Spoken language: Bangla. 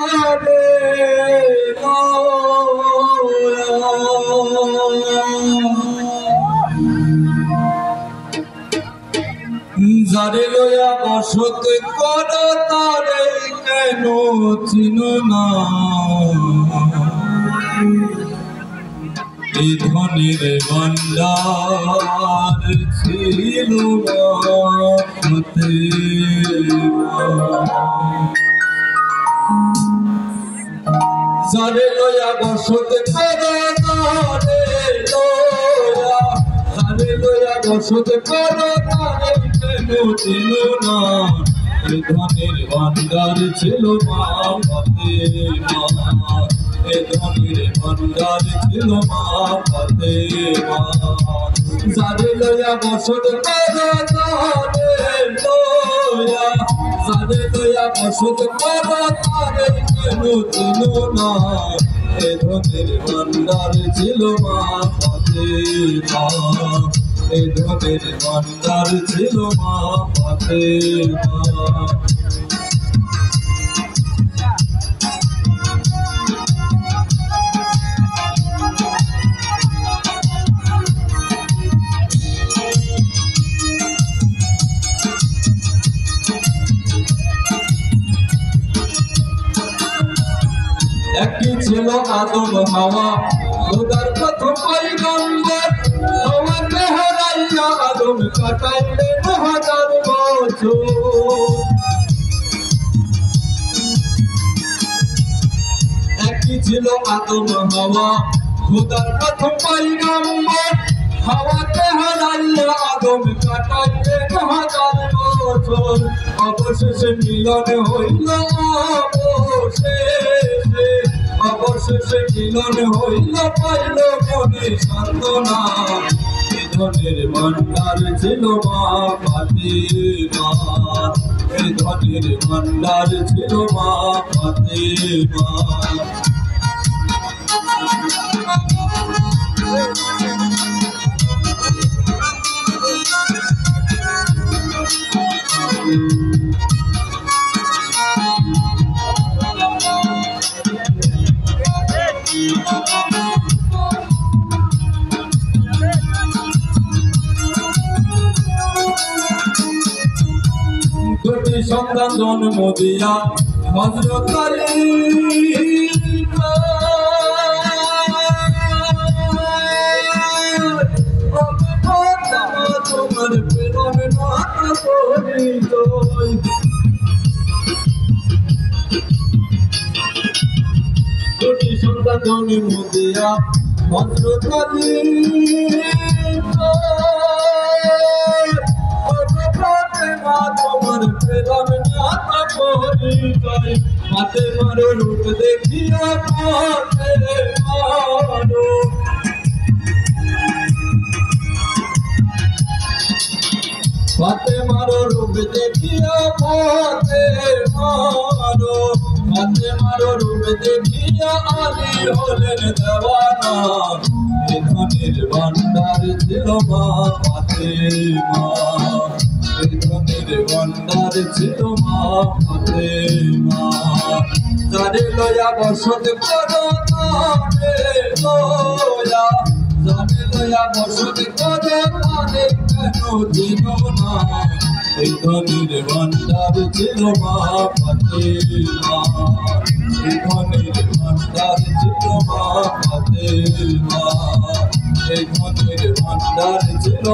জানে যারে লয়া বসত কর তারে কেন চিনো না এই ধনের ভান্ডার ছিল মাতে যারে লয়া বসত কর তারে লয়া যারে লয়া বসত কর তারে কেন চিনো না এই ধনের ভান্ডার ছিল মাতে এই ধনের ভান্ডার ছিল মাতে যারে লয়া বসত কর তারে লয়া যারে লয়া বসত কর তারে কেন চিনো না এই ধনের ভান্ডার ছিল মাতে এই ধনের ভান্ডার ছিল মাতে একই ছিল আদম হাওয়া খোদার প্রথম পয়গম্বর হাওয়াকে হারাইয়া আদম কাটাইলেন হাজার বছর একই ছিল আদম হাওয়া খোদার প্রথম পয়গম্বর হাওয়াকে হারাইয়া আদম কাটাইলেন হাজার বছর অবশেষে মিলন হইল অবশেষে মিলন হইল পাইল মনে সান্ত্বনা এই ধনের ভান্ডার ছিল ফাতেমা এই ধনের ভান্ডার ছিল ফাতেমা দুটি সন্তান জন্ম দিয়া হযরত আলী তোমার প্রেমে মাতা পরিচয় দুটি সন্তান জন্ম দিয়া হযরত আলী তোমার প্রেম মাতা পরিচয় ফাতেমার রূপ দেখিয়া ফাতেমার রূপ দেখিয়া ফাতেমার রূপ দেখিয়া আলী হলেন দেওয়ানা এই ধনের ভান্ডার ছিল ফাতেমা এই ধনের ভান্ডার ছিল ফাতেমা যারে লয়া বসত কর তারে লয়া যারে লয়া বসত কর তারে কেন চিনো না এই ধনের ভান্ডার ছিল ফাতেমা এই ধনের ভান্ডার ছিল ফাতেমা এই ধনের ভান্ডার ছিল